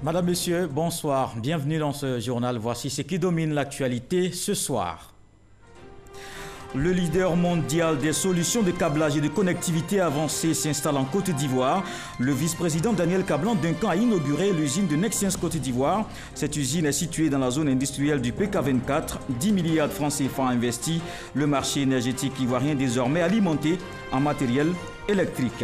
Madame, Monsieur, bonsoir. Bienvenue dans ce journal. Voici ce qui domine l'actualité ce soir. Le leader mondial des solutions de câblage et de connectivité avancée s'installe en Côte d'Ivoire. Le vice-président Daniel Kablan-Duncan a inauguré l'usine de Nexens Côte d'Ivoire. Cette usine est située dans la zone industrielle du PK24. 10 milliards de francs CFA investis. Le marché énergétique ivoirien désormais alimenté en matériel électrique.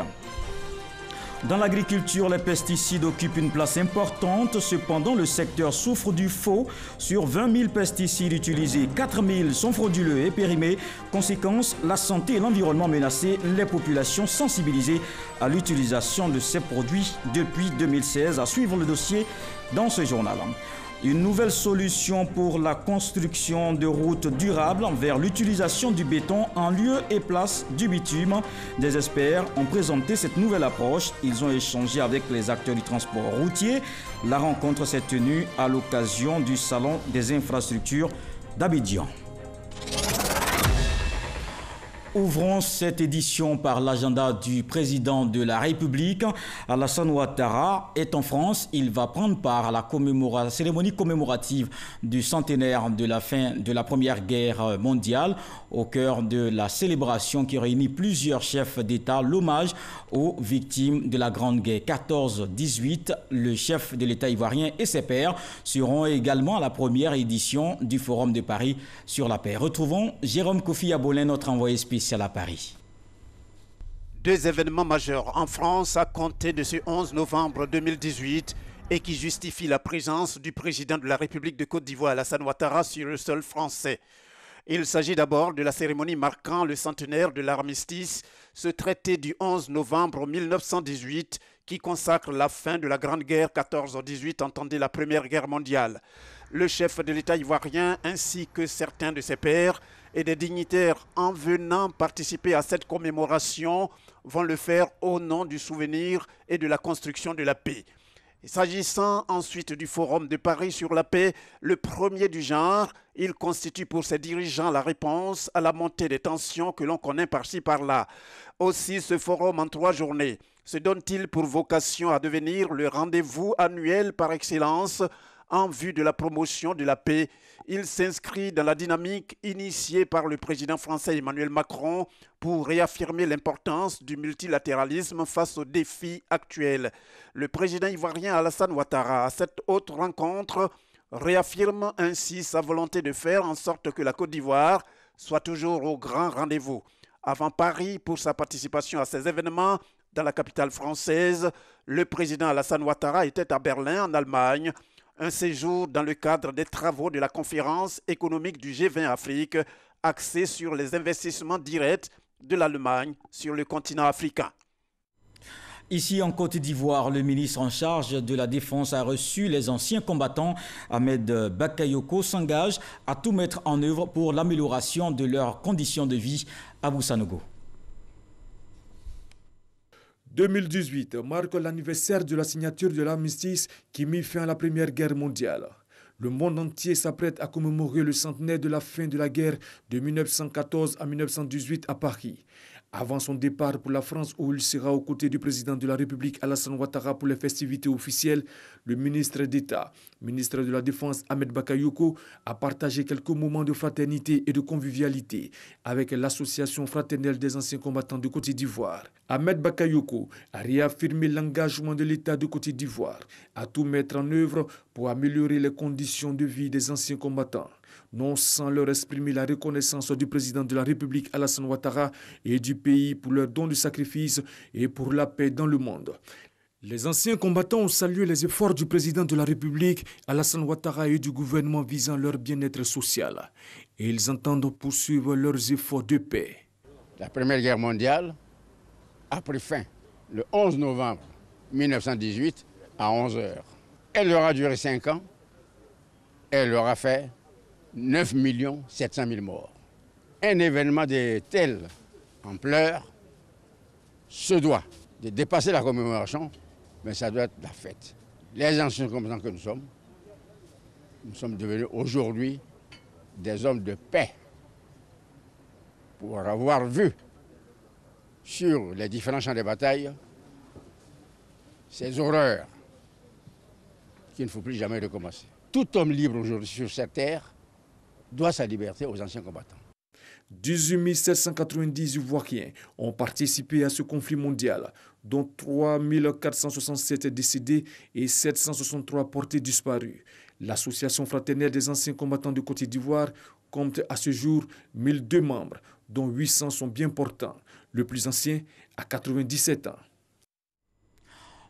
Dans l'agriculture, les pesticides occupent une place importante. Cependant, le secteur souffre du faux. Sur 20 000 pesticides utilisés, 4 000 sont frauduleux et périmés. Conséquence, la santé et l'environnement menacés, les populations sensibilisées à l'utilisation de ces produits depuis 2016. À suivre le dossier dans ce journal. Une nouvelle solution pour la construction de routes durables vers l'utilisation du béton en lieu et place du bitume. Des experts ont présenté cette nouvelle approche. Ils ont échangé avec les acteurs du transport routier. La rencontre s'est tenue à l'occasion du Salon des infrastructures d'Abidjan. Ouvrons cette édition par l'agenda du président de la République. Alassane Ouattara est en France. Il va prendre part à la cérémonie commémorative du centenaire de la fin de la Première Guerre mondiale, au cœur de la célébration qui réunit plusieurs chefs d'État. L'hommage aux victimes de la Grande Guerre 14-18. Le chef de l'État ivoirien et ses pairs seront également à la première édition du Forum de Paris sur la paix. Retrouvons Jérôme Kofi Abolin, notre envoyé spécial à Paris. Deux événements majeurs en France à compter de ce 11 novembre 2018 et qui justifient la présence du président de la République de Côte d'Ivoire, Alassane Ouattara, sur le sol français. Il s'agit d'abord de la cérémonie marquant le centenaire de l'armistice, ce traité du 11 novembre 1918 qui consacre la fin de la Grande Guerre 14-18, entendez la Première Guerre mondiale. Le chef de l'État ivoirien ainsi que certains de ses pairs et des dignitaires en venant participer à cette commémoration vont le faire au nom du souvenir et de la construction de la paix. S'agissant ensuite du Forum de Paris sur la paix, le premier du genre, il constitue pour ses dirigeants la réponse à la montée des tensions que l'on connaît par-ci par-là. Aussi, ce forum en 3 journées se donne-t-il pour vocation à devenir le rendez-vous annuel par excellence en vue de la promotion de la paix. Il s'inscrit dans la dynamique initiée par le président français Emmanuel Macron pour réaffirmer l'importance du multilatéralisme face aux défis actuels. Le président ivoirien Alassane Ouattara, à cette haute rencontre, réaffirme ainsi sa volonté de faire en sorte que la Côte d'Ivoire soit toujours au grand rendez-vous. Avant Paris, pour sa participation à ces événements dans la capitale française, le président Alassane Ouattara était à Berlin, en Allemagne, un séjour dans le cadre des travaux de la conférence économique du G20 Afrique, axée sur les investissements directs de l'Allemagne sur le continent africain. Ici en Côte d'Ivoire, le ministre en charge de la Défense a reçu les anciens combattants. Ahmed Bakayoko s'engage à tout mettre en œuvre pour l'amélioration de leurs conditions de vie à Boussanogo. 2018 marque l'anniversaire de la signature de l'armistice qui mit fin à la Première Guerre mondiale. Le monde entier s'apprête à commémorer le centenaire de la fin de la guerre de 1914 à 1918 à Paris. Avant son départ pour la France, où il sera aux côtés du président de la République Alassane Ouattara pour les festivités officielles, le ministre d'État, ministre de la Défense Ahmed Bakayoko, a partagé quelques moments de fraternité et de convivialité avec l'association fraternelle des anciens combattants de Côte d'Ivoire. Ahmed Bakayoko a réaffirmé l'engagement de l'État de Côte d'Ivoire à tout mettre en œuvre pour améliorer les conditions de vie des anciens combattants, non sans leur exprimer la reconnaissance du président de la République Alassane Ouattara et du pays pour leur don de sacrifice et pour la paix dans le monde. Les anciens combattants ont salué les efforts du président de la République Alassane Ouattara et du gouvernement visant leur bien-être social. Et ils entendent poursuivre leurs efforts de paix. La Première Guerre mondiale a pris fin le 11 novembre 1918 à 11 h. Elle aura duré 5 ans. Elle aura fait 9 700 000 morts. Un événement de telle ampleur se doit de dépasser la commémoration, mais ça doit être la fête. Les anciens combattants que nous sommes devenus aujourd'hui des hommes de paix. Pour avoir vu sur les différents champs de bataille ces horreurs qu'il ne faut plus jamais recommencer. Tout homme libre aujourd'hui sur cette terre doit sa liberté aux anciens combattants. 18 790 Ivoiriens ont participé à ce conflit mondial, dont 3 467 décédés et 763 portés disparus. L'Association fraternelle des anciens combattants de Côte d'Ivoire compte à ce jour 1002 membres, dont 800 sont bien portants. Le plus ancien a 97 ans.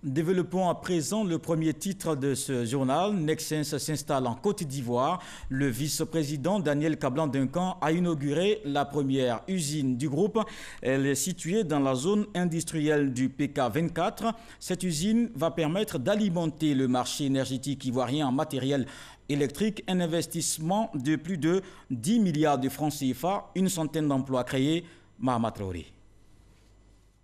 Développons à présent le premier titre de ce journal. Nexens s'installe en Côte d'Ivoire. Le vice-président Daniel Kablan-Duncan a inauguré la première usine du groupe. Elle est située dans la zone industrielle du PK24. Cette usine va permettre d'alimenter le marché énergétique ivoirien en matériel électrique. Un investissement de plus de 10 milliards de francs CFA, une centaine d'emplois créés. Mahama Traoré.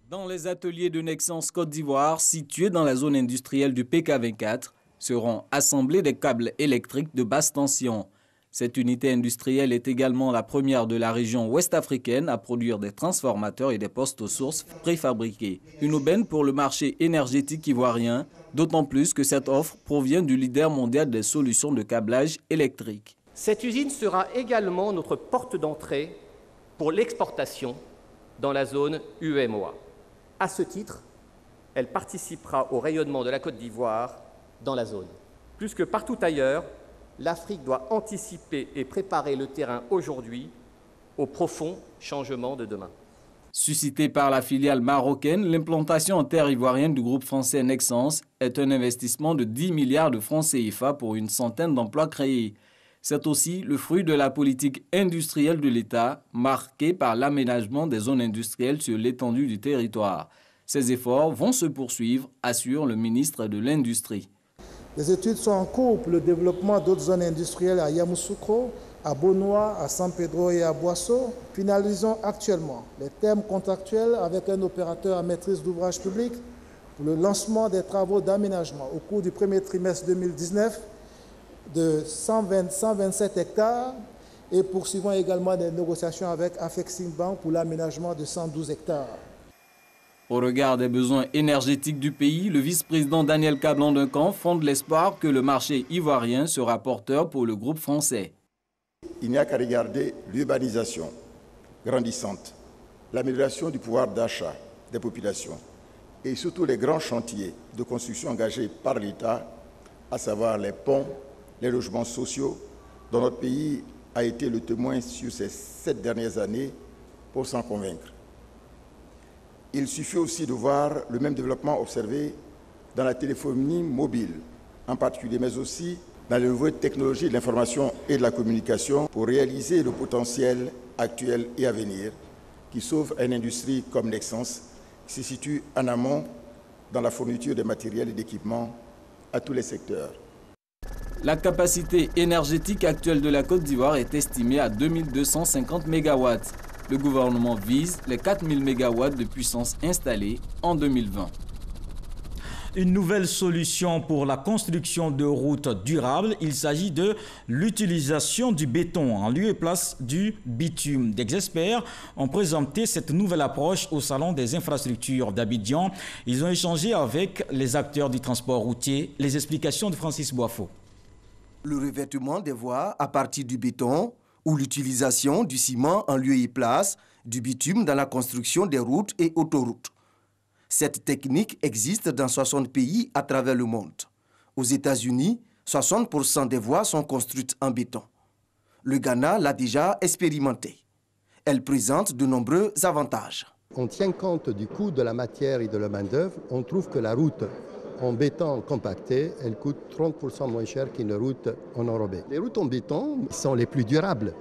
Dans les ateliers de Nexens Côte d'Ivoire, situés dans la zone industrielle du PK24, seront assemblés des câbles électriques de basse tension. Cette unité industrielle est également la première de la région ouest-africaine à produire des transformateurs et des postes aux sources préfabriqués. Une aubaine pour le marché énergétique ivoirien, d'autant plus que cette offre provient du leader mondial des solutions de câblage électrique. Cette usine sera également notre porte d'entrée pour l'exportation dans la zone UEMOA. À ce titre, elle participera au rayonnement de la Côte d'Ivoire dans la zone. Plus que partout ailleurs, l'Afrique doit anticiper et préparer le terrain aujourd'hui au profond changement de demain. Suscitée par la filiale marocaine, l'implantation en terre ivoirienne du groupe français Nexens est un investissement de 10 milliards de francs CFA pour une centaine d'emplois créés. C'est aussi le fruit de la politique industrielle de l'État, marquée par l'aménagement des zones industrielles sur l'étendue du territoire. Ces efforts vont se poursuivre, assure le ministre de l'Industrie. Les études sont en cours pour le développement d'autres zones industrielles à Yamoussoukro, à Bonois, à San Pedro et à Boisseau. Finalisons actuellement les termes contractuels avec un opérateur à maîtrise d'ouvrage public pour le lancement des travaux d'aménagement au cours du premier trimestre 2019 de 127 hectares et poursuivons également des négociations avec Afreximbank pour l'aménagement de 112 hectares. Au regard des besoins énergétiques du pays, le vice-président Daniel Kablan-Duncan fonde l'espoir que le marché ivoirien sera porteur pour le groupe français. Il n'y a qu'à regarder l'urbanisation grandissante, l'amélioration du pouvoir d'achat des populations et surtout les grands chantiers de construction engagés par l'État, à savoir les ponts, les logements sociaux, dont notre pays a été le témoin sur ces 7 dernières années pour s'en convaincre. Il suffit aussi de voir le même développement observé dans la téléphonie mobile, en particulier, mais aussi dans les nouvelles technologies de l'information et de la communication pour réaliser le potentiel actuel et à venir qui sauve une industrie comme Nexens qui se situe en amont dans la fourniture des matériels et d'équipements à tous les secteurs. La capacité énergétique actuelle de la Côte d'Ivoire est estimée à 2250 MW. Le gouvernement vise les 4000 MW de puissance installée en 2020. Une nouvelle solution pour la construction de routes durables. Il s'agit de l'utilisation du béton en lieu et place du bitume. Des experts ont présenté cette nouvelle approche au Salon des infrastructures d'Abidjan. Ils ont échangé avec les acteurs du transport routier. Les explications de Francis Boifo. Le revêtement des voies à partir du béton ou l'utilisation du ciment en lieu et place du bitume dans la construction des routes et autoroutes. Cette technique existe dans 60 pays à travers le monde. Aux États-Unis, 60% des voies sont construites en béton. Le Ghana l'a déjà expérimenté. Elle présente de nombreux avantages. On tient compte du coût de la matière et de la main-d'œuvre. On trouve que la route en béton compacté, elle coûte 30% moins cher qu'une route en enrobé. Les routes en béton sont les plus durables.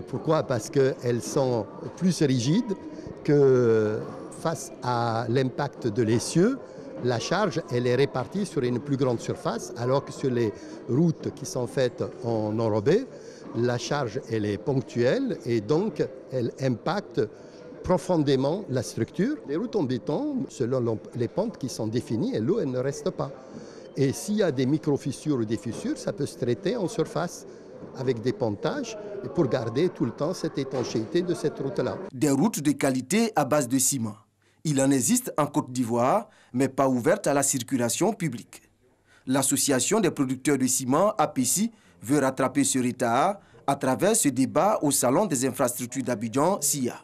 Pourquoi? Parce qu'elles sont plus rigides que face à l'impact de l'essieu. La charge, elle est répartie sur une plus grande surface, alors que sur les routes qui sont faites en enrobé, la charge, elle est ponctuelle et donc elle impacte profondément la structure. Les routes en béton, selon les pentes qui sont définies, l'eau, elle ne reste pas. Et s'il y a des micro-fissures ou des fissures, ça peut se traiter en surface avec des pontages pour garder tout le temps cette étanchéité de cette route-là. Des routes de qualité à base de ciment. Il en existe en Côte d'Ivoire, mais pas ouvertes à la circulation publique. L'association des producteurs de ciment, APECI, veut rattraper ce retard à travers ce débat au Salon des infrastructures d'Abidjan, SIA.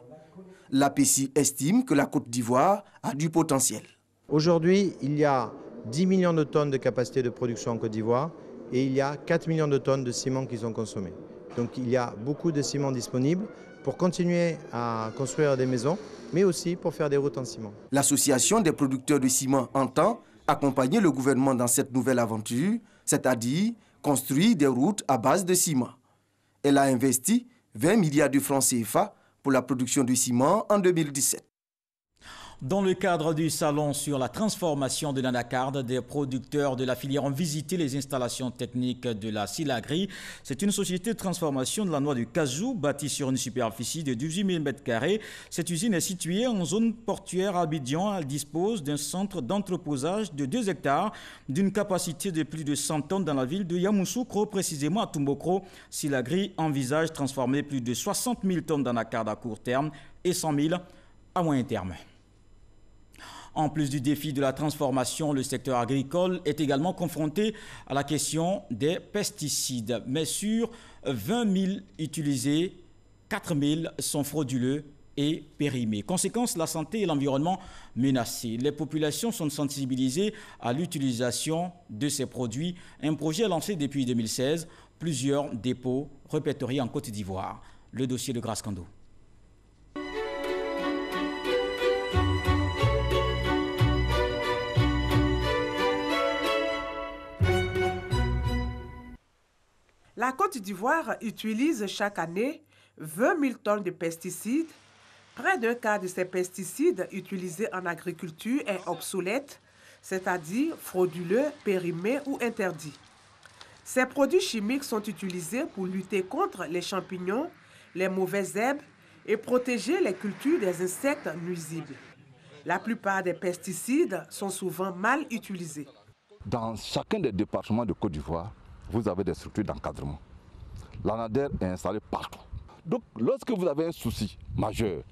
L'APECI estime que la Côte d'Ivoire a du potentiel. Aujourd'hui, il y a 10 millions de tonnes de capacité de production en Côte d'Ivoire et il y a 4 millions de tonnes de ciment qui sont consommées. Donc il y a beaucoup de ciment disponible pour continuer à construire des maisons, mais aussi pour faire des routes en ciment. L'association des producteurs de ciment entend accompagner le gouvernement dans cette nouvelle aventure, c'est-à-dire construire des routes à base de ciment. Elle a investi 20 milliards de francs CFA pour la production de ciment en 2017. Dans le cadre du salon sur la transformation de l'anacarde, des producteurs de la filière ont visité les installations techniques de la Silagri. C'est une société de transformation de la noix de cajou bâtie sur une superficie de 18 000 m². Cette usine est située en zone portuaire à Abidjan. Elle dispose d'un centre d'entreposage de 2 hectares, d'une capacité de plus de 100 tonnes dans la ville de Yamoussoukro, précisément à Tombouctou. Silagri envisage de transformer plus de 60 000 tonnes d'anacarde à court terme et 100 000 à moyen terme. En plus du défi de la transformation, le secteur agricole est également confronté à la question des pesticides. Mais sur 20 000 utilisés, 4 000 sont frauduleux et périmés. Conséquence, la santé et l'environnement menacés. Les populations sont sensibilisées à l'utilisation de ces produits. Un projet lancé depuis 2016, plusieurs dépôts répertoriés en Côte d'Ivoire. Le dossier de Grace Kando. La Côte d'Ivoire utilise chaque année 20 000 tonnes de pesticides. Près d'un quart de ces pesticides utilisés en agriculture est obsolète, c'est-à-dire frauduleux, périmés ou interdits. Ces produits chimiques sont utilisés pour lutter contre les champignons, les mauvaises herbes et protéger les cultures des insectes nuisibles. La plupart des pesticides sont souvent mal utilisés. Dans chacun des départements de Côte d'Ivoire, vous avez des structures d'encadrement. L'ANADER est installée partout. Donc, lorsque vous avez un souci majeur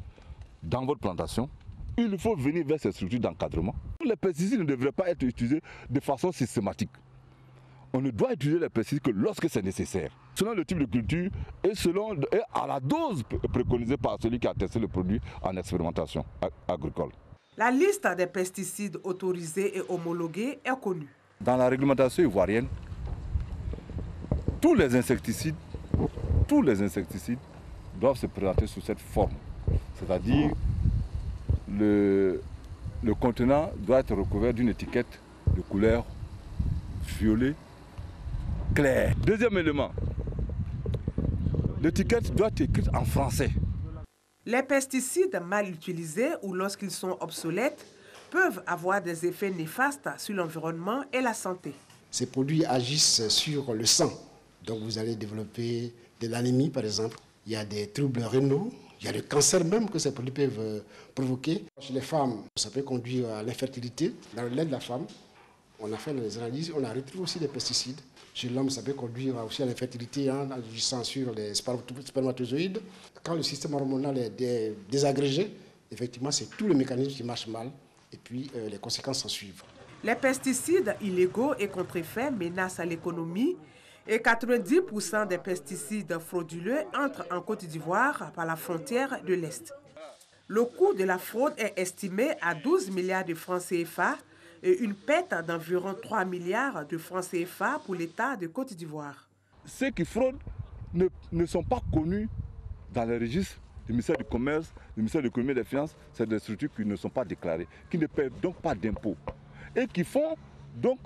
dans votre plantation, il faut venir vers ces structures d'encadrement. Les pesticides ne devraient pas être utilisés de façon systématique. On ne doit utiliser les pesticides que lorsque c'est nécessaire, selon le type de culture et à la dose préconisée par celui qui a testé le produit en expérimentation agricole. La liste des pesticides autorisés et homologués est connue. Dans la réglementation ivoirienne, tous les insecticides doivent se présenter sous cette forme. C'est-à-dire, le contenant doit être recouvert d'une étiquette de couleur violet clair. Deuxième élément, l'étiquette doit être écrite en français. Les pesticides mal utilisés ou lorsqu'ils sont obsolètes peuvent avoir des effets néfastes sur l'environnement et la santé. Ces produits agissent sur le sang. Donc vous allez développer de l'anémie par exemple. Il y a des troubles rénaux, il y a le cancer même que ces produits peuvent provoquer. Chez les femmes, ça peut conduire à l'infertilité. Dans le lait de la femme, on a fait des analyses, on a retrouvé aussi des pesticides. Chez l'homme, ça peut conduire aussi à l'infertilité en agissant sur les spermatozoïdes. Quand le système hormonal est désagrégé, effectivement, c'est tout le mécanisme qui marche mal et puis les conséquences s'en suivent. Les pesticides illégaux et contrefaits menacent l'économie et 90% des pesticides frauduleux entrent en Côte d'Ivoire par la frontière de l'Est. Le coût de la fraude est estimé à 12 milliards de francs CFA et une perte d'environ 3 milliards de francs CFA pour l'État de Côte d'Ivoire. Ceux qui fraudent ne sont pas connus dans les registres du ministère du Commerce, du ministère de l'Économie et des Finances. C'est des structures qui ne sont pas déclarées, qui ne paient donc pas d'impôts et qui font donc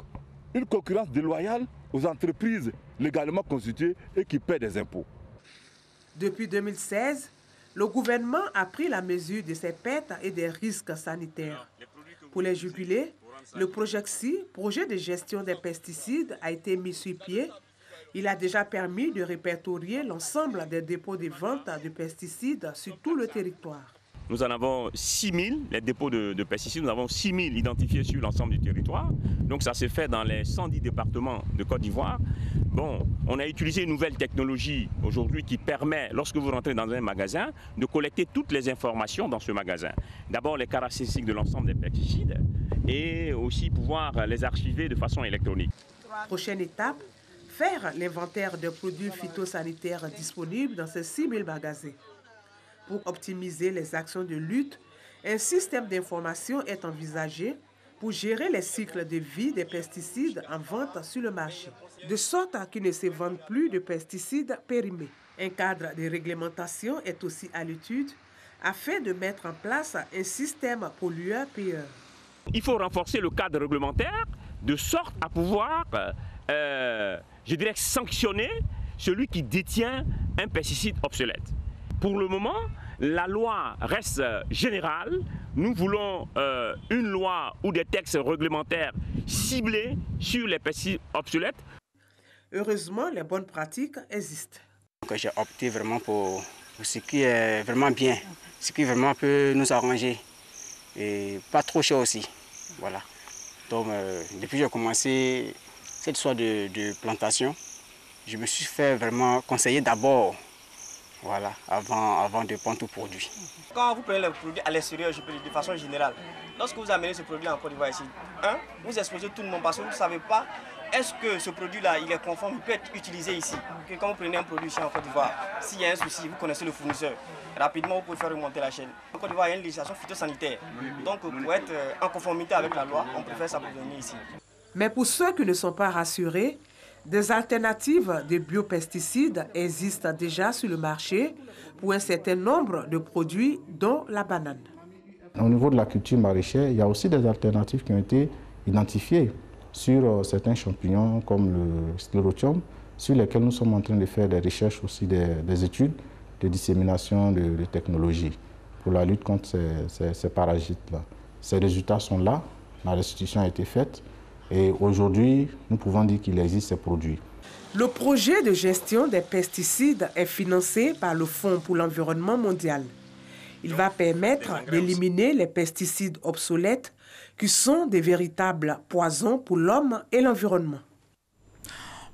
une concurrence déloyale aux entreprises légalement constituées et qui paient des impôts. Depuis 2016, le gouvernement a pris la mesure de ces pertes et des risques sanitaires. Pour les juguler, le PROGECSI, projet de gestion des pesticides, a été mis sur pied. Il a déjà permis de répertorier l'ensemble des dépôts de vente de pesticides sur tout le territoire. nous en avons 6 000, les dépôts de pesticides, nous avons 6 000 identifiés sur l'ensemble du territoire. Donc ça se fait dans les 110 départements de Côte d'Ivoire. Bon, on a utilisé une nouvelle technologie aujourd'hui qui permet, lorsque vous rentrez dans un magasin, de collecter toutes les informations dans ce magasin. D'abord les caractéristiques de l'ensemble des pesticides et aussi pouvoir les archiver de façon électronique. Prochaine étape, faire l'inventaire des produits phytosanitaires disponibles dans ces 6 000 magasins. Pour optimiser les actions de lutte, un système d'information est envisagé pour gérer les cycles de vie des pesticides en vente sur le marché, de sorte qu'ils ne se vendent plus de pesticides périmés. Un cadre de réglementation est aussi à l'étude afin de mettre en place un système pollueur-payeur. Il faut renforcer le cadre réglementaire de sorte à pouvoir, je dirais, sanctionner celui qui détient un pesticide obsolète. Pour le moment, la loi reste générale. Nous voulons une loi ou des textes réglementaires ciblés sur les pesticides obsolètes. Heureusement, les bonnes pratiques existent. J'ai opté vraiment pour ce qui est vraiment bien, ce qui vraiment peut nous arranger et pas trop cher aussi. Voilà. Donc, depuis que j'ai commencé cette histoire de plantation, je me suis fait vraiment conseiller d'abord. Voilà, avant de prendre tout produit. Quand vous prenez le produit à l'extérieur, je peux dire de façon générale, lorsque vous amenez ce produit en Côte d'Ivoire ici, vous exposez tout le monde parce que vous ne savez pas est-ce que ce produit-là, il est conforme, il peut être utilisé ici. Que quand vous prenez un produit ici en Côte d'Ivoire, s'il y a un souci, vous connaissez le fournisseur, rapidement vous pouvez faire remonter la chaîne. En Côte d'Ivoire, il y a une législation phytosanitaire. Donc pour être en conformité avec la loi, on préfère s'approvisionner ici. Mais pour ceux qui ne sont pas rassurés, des alternatives de biopesticides existent déjà sur le marché pour un certain nombre de produits, dont la banane. Au niveau de la culture maraîchère, il y a aussi des alternatives qui ont été identifiées sur certains champignons comme le sclérotium, sur lesquels nous sommes en train de faire des recherches aussi, des études de dissémination de technologies pour la lutte contre ces parasites-là. Ces résultats sont là, la restitution a été faite. Et aujourd'hui, nous pouvons dire qu'il existe ces produits. Le projet de gestion des pesticides est financé par le Fonds pour l'environnement mondial. Il va permettre d'éliminer les pesticides obsolètes qui sont des véritables poisons pour l'homme et l'environnement.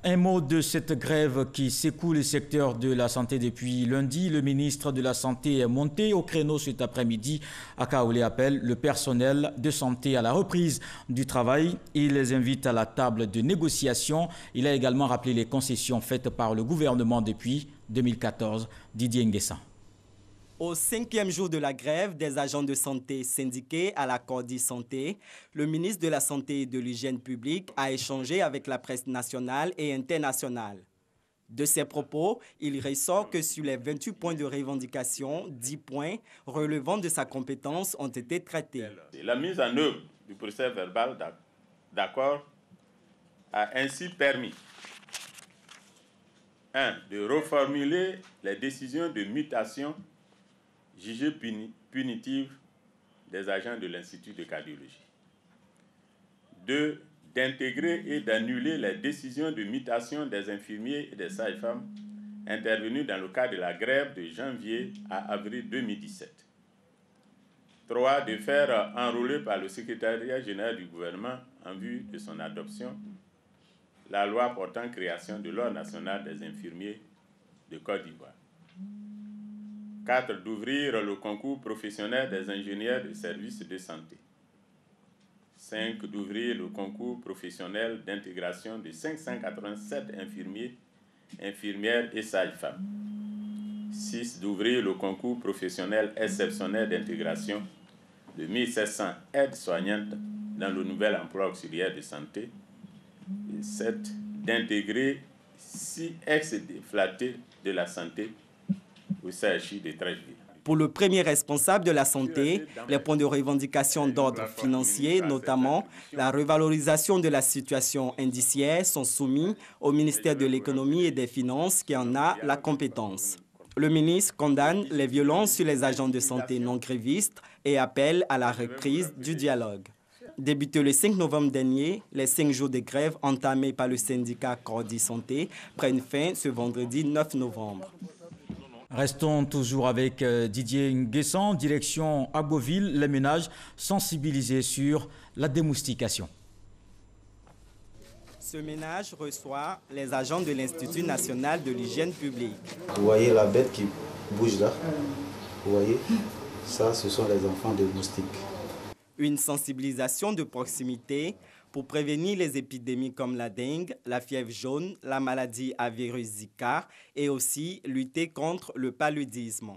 Un mot de cette grève qui secoue le secteur de la santé depuis lundi. Le ministre de la Santé est monté au créneau cet après-midi. Akaoulé appelle le personnel de santé à la reprise du travail. Il les invite à la table de négociation. Il a également rappelé les concessions faites par le gouvernement depuis 2014. Didier Nguessan. Au 5e jour de la grève des agents de santé syndiqués à la Cordi Santé, le ministre de la Santé et de l'Hygiène publique a échangé avec la presse nationale et internationale. De ses propos, il ressort que sur les 28 points de revendication, 10 points relevant de sa compétence ont été traités. La mise en œuvre du procès verbal d'accord a ainsi permis 1. de reformuler les décisions de mutation jugées punitives des agents de l'Institut de cardiologie. 2. D'intégrer et d'annuler les décisions de mutation des infirmiers et des sages-femmes intervenues dans le cadre de la grève de janvier à avril 2017. 3. De faire enrôler par le secrétariat général du gouvernement en vue de son adoption la loi portant création de l'Ordre national des infirmiers de Côte d'Ivoire. 4. D'ouvrir le concours professionnel des ingénieurs de services de santé. 5. D'ouvrir le concours professionnel d'intégration de 587 infirmiers, infirmières et sages-femmes. 6. D'ouvrir le concours professionnel exceptionnel d'intégration de 1700 aides-soignantes dans le nouvel emploi auxiliaire de santé. Et 7. D'intégrer 6 ex-déflatés de la santé au CHI de Trècheville. Pour le premier responsable de la santé, les points de revendication d'ordre financier, notamment la revalorisation de la situation indiciaire, sont soumis au ministère de l'Économie et des Finances qui en a la compétence. Le ministre condamne les violences sur les agents de santé non grévistes et appelle à la reprise du dialogue. Débuté le 5 novembre dernier, les 5 jours de grève entamés par le syndicat Cordi Santé prennent fin ce vendredi 9 novembre. Restons toujours avec Didier Nguessan, direction Agboville, les ménages sensibilisés sur la démoustication. Ce ménage reçoit les agents de l'Institut national de l'hygiène publique. Vous voyez la bête qui bouge là? Vous voyez? Ça, ce sont les enfants des moustiques. Une sensibilisation de proximité pour prévenir les épidémies comme la dengue, la fièvre jaune, la maladie à virus Zika et aussi lutter contre le paludisme.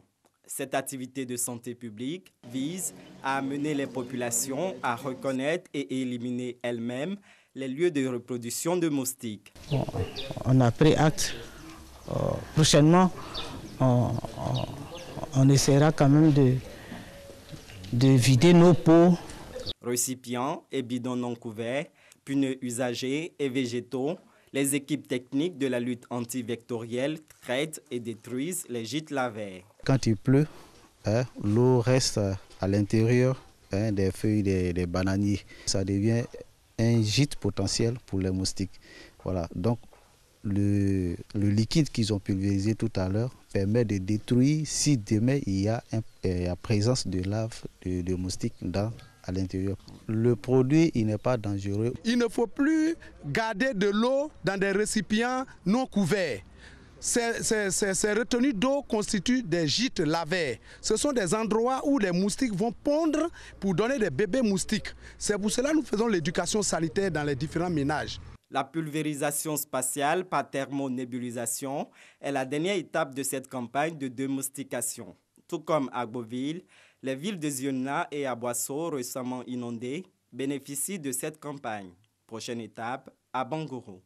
Cette activité de santé publique vise à amener les populations à reconnaître et éliminer elles-mêmes les lieux de reproduction de moustiques. Bon, on a pris acte. Prochainement, on essaiera quand même de vider nos pots. Récipients et bidons non couverts, pneus usagés et végétaux, les équipes techniques de la lutte antivectorielle traitent et détruisent les gîtes lavaires. Quand il pleut, l'eau reste à l'intérieur des feuilles des bananiers. Ça devient un gîte potentiel pour les moustiques. Voilà. Donc le liquide qu'ils ont pulvérisé tout à l'heure permet de détruire si demain il y a présence de larves de moustiques à l'intérieur. Le produit, il n'est pas dangereux. Il ne faut plus garder de l'eau dans des récipients non couverts. Ces retenues d'eau constituent des gîtes lavaires. Ce sont des endroits où les moustiques vont pondre pour donner des bébés moustiques. C'est pour cela que nous faisons l'éducation sanitaire dans les différents ménages. La pulvérisation spatiale par thermonébulisation est la dernière étape de cette campagne de démoustication. Tout comme à Agboville, les villes de Zionna et Aboissau, récemment inondées, bénéficient de cette campagne. Prochaine étape, à Bangourou.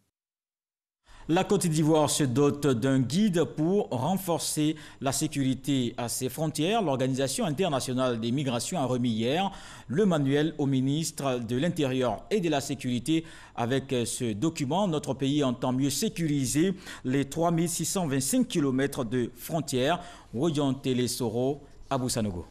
La Côte d'Ivoire se dote d'un guide pour renforcer la sécurité à ses frontières. L'Organisation internationale des migrations a remis hier le manuel au ministre de l'Intérieur et de la Sécurité. Avec ce document, notre pays entend mieux sécuriser les 3625 km de frontières. Woyonte Soro, Abou Sanogo.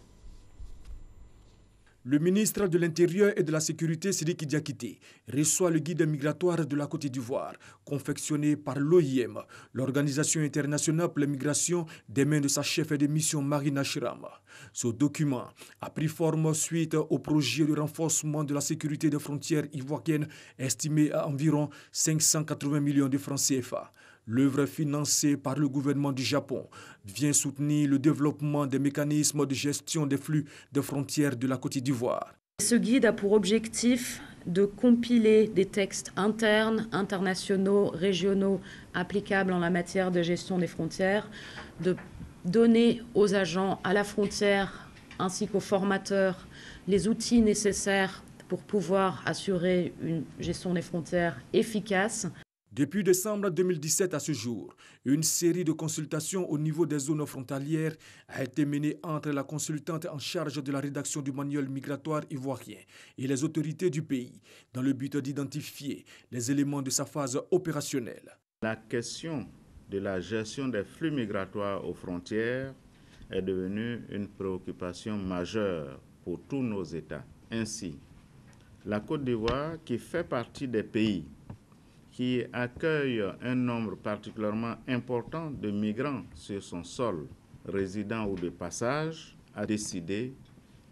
Le ministre de l'Intérieur et de la Sécurité, Sidiki Diakité, reçoit le guide migratoire de la Côte d'Ivoire, confectionné par l'OIM, l'Organisation internationale pour les migrations, des mains de sa chef de mission Marina Chiram. Ce document a pris forme suite au projet de renforcement de la sécurité des frontières ivoiriennes, estimé à environ 580 millions de francs CFA. L'œuvre financée par le gouvernement du Japon vient soutenir le développement des mécanismes de gestion des flux de frontières de la Côte d'Ivoire. Ce guide a pour objectif de compiler des textes internes, internationaux, régionaux applicables en la matière de gestion des frontières, de donner aux agents à la frontière ainsi qu'aux formateurs les outils nécessaires pour pouvoir assurer une gestion des frontières efficace. Depuis décembre 2017 à ce jour, une série de consultations au niveau des zones frontalières a été menée entre la consultante en charge de la rédaction du manuel migratoire ivoirien et les autorités du pays, dans le but d'identifier les éléments de sa phase opérationnelle. La question de la gestion des flux migratoires aux frontières est devenue une préoccupation majeure pour tous nos États. Ainsi, la Côte d'Ivoire, qui fait partie des pays qui accueille un nombre particulièrement important de migrants sur son sol, résidents ou de passage, a décidé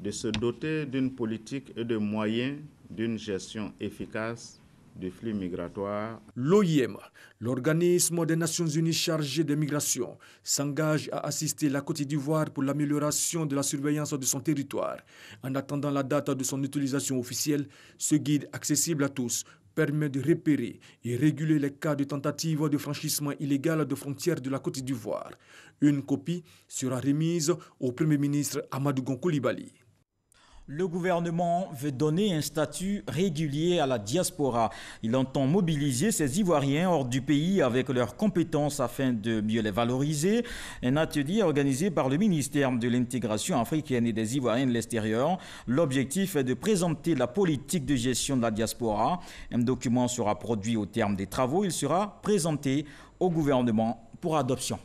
de se doter d'une politique et de moyens d'une gestion efficace du flux migratoire. L'OIM, l'organisme des Nations Unies chargé des migrations, s'engage à assister la Côte d'Ivoire pour l'amélioration de la surveillance de son territoire. En attendant la date de son utilisation officielle, ce guide accessible à tous permet de repérer et réguler les cas de tentatives de franchissement illégal de frontières de la Côte d'Ivoire. Une copie sera remise au Premier ministre Amadou Gon Coulibaly. Le gouvernement veut donner un statut régulier à la diaspora. Il entend mobiliser ces Ivoiriens hors du pays avec leurs compétences afin de mieux les valoriser. Un atelier organisé par le ministère de l'Intégration africaine et des Ivoiriens de l'extérieur. L'objectif est de présenter la politique de gestion de la diaspora. Un document sera produit au terme des travaux. Il sera présenté au gouvernement pour adoption.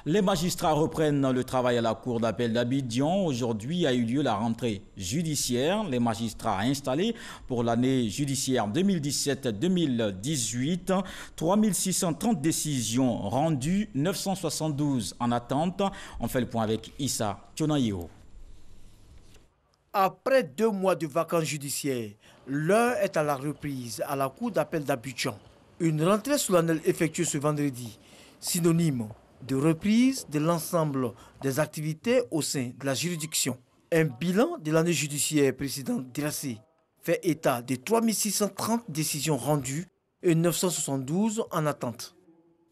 Les magistrats reprennent le travail à la Cour d'appel d'Abidjan. Aujourd'hui a eu lieu la rentrée judiciaire. Les magistrats installés pour l'année judiciaire 2017-2018. 3630 décisions rendues, 972 en attente. On fait le point avec Issa Tionaïo. Après 2 mois de vacances judiciaires, l'heure est à la reprise à la Cour d'appel d'Abidjan. Une rentrée solennelle effectuée ce vendredi, synonyme de reprise de l'ensemble des activités au sein de la juridiction. Un bilan de l'année judiciaire précédente dressé fait état de 3630 décisions rendues et 972 en attente.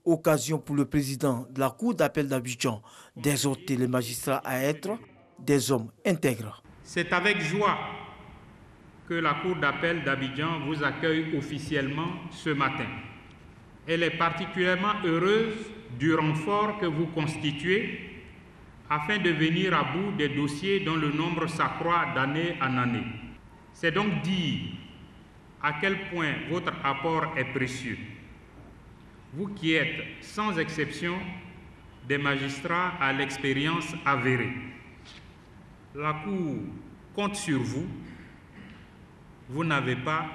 Occasion pour le président de la Cour d'appel d'Abidjan d'exhorter les magistrats à être des hommes intègres. C'est avec joie que la Cour d'appel d'Abidjan vous accueille officiellement ce matin. Elle est particulièrement heureuse du renfort que vous constituez afin de venir à bout des dossiers dont le nombre s'accroît d'année en année. C'est donc dire à quel point votre apport est précieux. Vous qui êtes, sans exception, des magistrats à l'expérience avérée. La Cour compte sur vous. Vous n'avez pas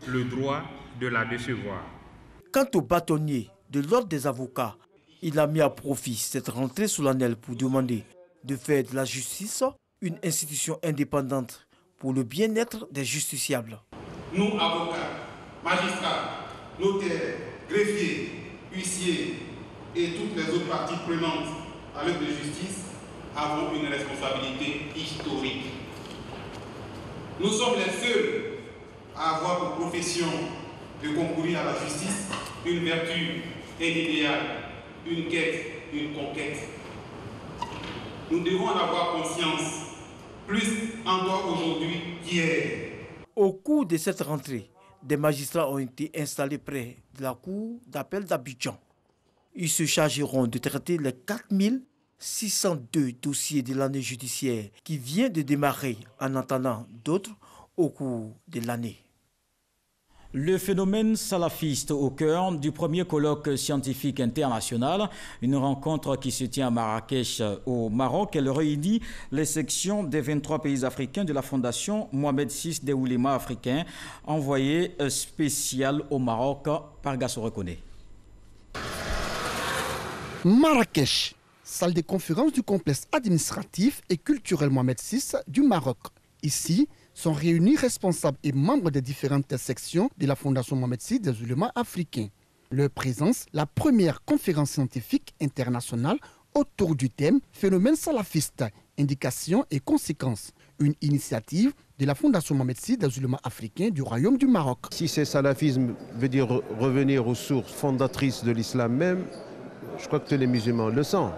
le droit de la décevoir. Quant au bâtonnier de l'ordre des avocats, il a mis à profit cette rentrée solennelle pour demander de faire de la justice une institution indépendante pour le bien-être des justiciables. Nous, avocats, magistrats, notaires, greffiers, huissiers et toutes les autres parties prenantes à l'œuvre de justice, avons une responsabilité historique. Nous sommes les seuls à avoir pour profession de concourir à la justice une vertu, un idéal, une quête, une conquête. Nous devons en avoir conscience, plus encore aujourd'hui qu'hier. Au cours de cette rentrée, des magistrats ont été installés près de la Cour d'appel d'Abidjan. Ils se chargeront de traiter les 4602 dossiers de l'année judiciaire qui vient de démarrer en attendant d'autres au cours de l'année. Le phénomène salafiste au cœur du premier colloque scientifique international, une rencontre qui se tient à Marrakech au Maroc. Elle réunit les sections des 23 pays africains de la Fondation Mohamed VI des oulémas africains, envoyé spécial au Maroc par Gassou Reconné. Marrakech, salle de conférence du complexe administratif et culturel Mohamed VI du Maroc. Ici, sont réunis responsables et membres des différentes sections de la Fondation Mohamed VI des oulémas africains. Leur présence, la première conférence scientifique internationale autour du thème « Phénomène salafiste, indications et conséquences », une initiative de la Fondation Mohamed VI des oulémas africains du Royaume du Maroc. Si ce salafisme veut dire revenir aux sources fondatrices de l'islam même, je crois que tous les musulmans le sentent,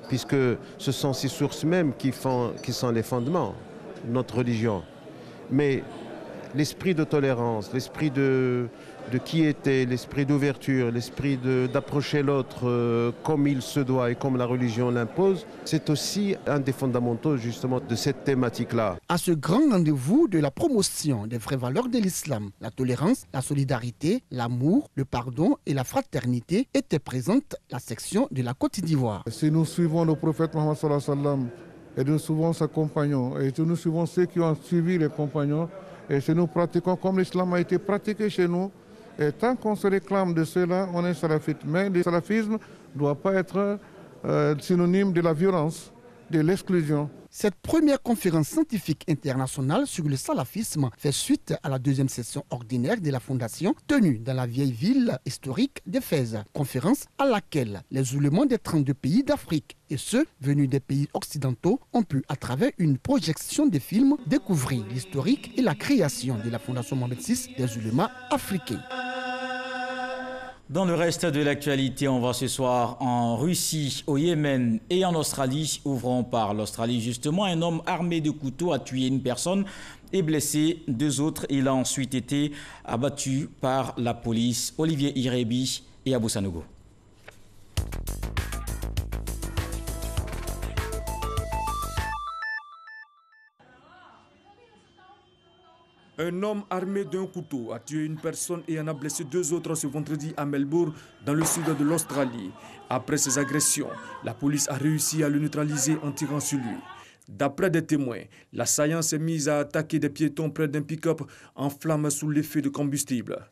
puisque ce sont ces sources mêmes qui sont les fondements de notre religion. Mais l'esprit de tolérance, l'esprit de quiété, l'esprit d'ouverture, l'esprit d'approcher l'autre comme il se doit et comme la religion l'impose, c'est aussi un des fondamentaux justement de cette thématique-là. À ce grand rendez-vous de la promotion des vraies valeurs de l'islam, la tolérance, la solidarité, l'amour, le pardon et la fraternité était présente la section de la Côte d'Ivoire. Si nous suivons le prophète Mohammed sallallahu alayhi wa sallam, et nous suivons ses compagnons, et nous suivons ceux qui ont suivi les compagnons, et si nous pratiquons comme l'islam a été pratiqué chez nous, et tant qu'on se réclame de cela, on est salafite. Mais le salafisme ne doit pas être synonyme de la violence, de l'exclusion. Cette première conférence scientifique internationale sur le salafisme fait suite à la deuxième session ordinaire de la Fondation tenue dans la vieille ville historique d'Éphèse. Conférence à laquelle les oulémas des 32 pays d'Afrique et ceux venus des pays occidentaux ont pu, à travers une projection de films, découvrir l'historique et la création de la Fondation Mohamed VI des oulémas africains. Dans le reste de l'actualité, on va ce soir en Russie, au Yémen et en Australie. Ouvrons par l'Australie justement. Un homme armé de couteau a tué une personne et blessé 2 autres. Il a ensuite été abattu par la police. Olivier Irebi et Abou Sanogo. Un homme armé d'un couteau a tué une personne et en a blessé 2 autres ce vendredi à Melbourne, dans le sud de l'Australie. Après ces agressions, la police a réussi à le neutraliser en tirant sur lui. D'après des témoins, l'assaillant s'est mis à attaquer des piétons près d'un pick-up en flammes sous l'effet de combustible.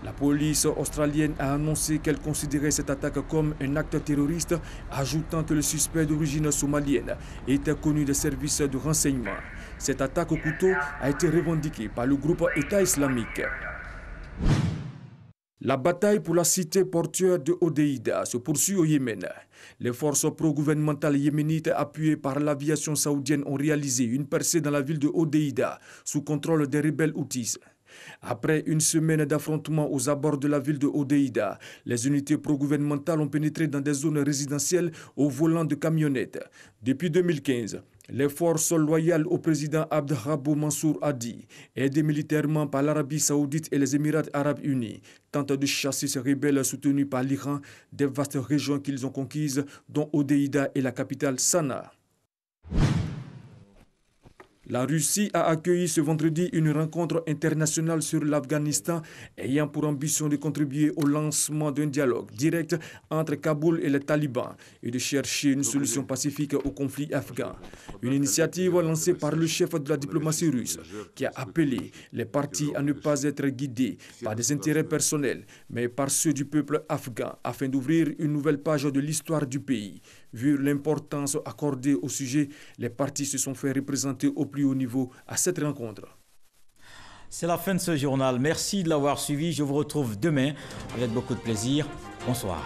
La police australienne a annoncé qu'elle considérait cette attaque comme un acte terroriste, ajoutant que le suspect d'origine somalienne était connu des services de renseignement. Cette attaque au couteau a été revendiquée par le groupe État islamique. La bataille pour la cité portuaire de Hodeïda se poursuit au Yémen. Les forces pro-gouvernementales yéménites appuyées par l'aviation saoudienne ont réalisé une percée dans la ville de Hodeïda sous contrôle des rebelles houthis. Après une semaine d'affrontements aux abords de la ville de Hodeïda, les unités pro-gouvernementales ont pénétré dans des zones résidentielles au volant de camionnettes. Depuis 2015, les forces loyales au président Abd Rabbo Mansour Hadi, aidées militairement par l'Arabie saoudite et les Émirats arabes unis, tentent de chasser ces rebelles soutenus par l'Iran des vastes régions qu'ils ont conquises, dont Hodeïda et la capitale Sanaa. La Russie a accueilli ce vendredi une rencontre internationale sur l'Afghanistan ayant pour ambition de contribuer au lancement d'un dialogue direct entre Kaboul et les talibans et de chercher une solution pacifique au conflit afghan. Une initiative lancée par le chef de la diplomatie russe qui a appelé les partis à ne pas être guidés par des intérêts personnels mais par ceux du peuple afghan afin d'ouvrir une nouvelle page de l'histoire du pays. Vu l'importance accordée au sujet, les partis se sont fait représenter au plus haut niveau à cette rencontre. C'est la fin de ce journal. Merci de l'avoir suivi. Je vous retrouve demain avec beaucoup de plaisir. Bonsoir.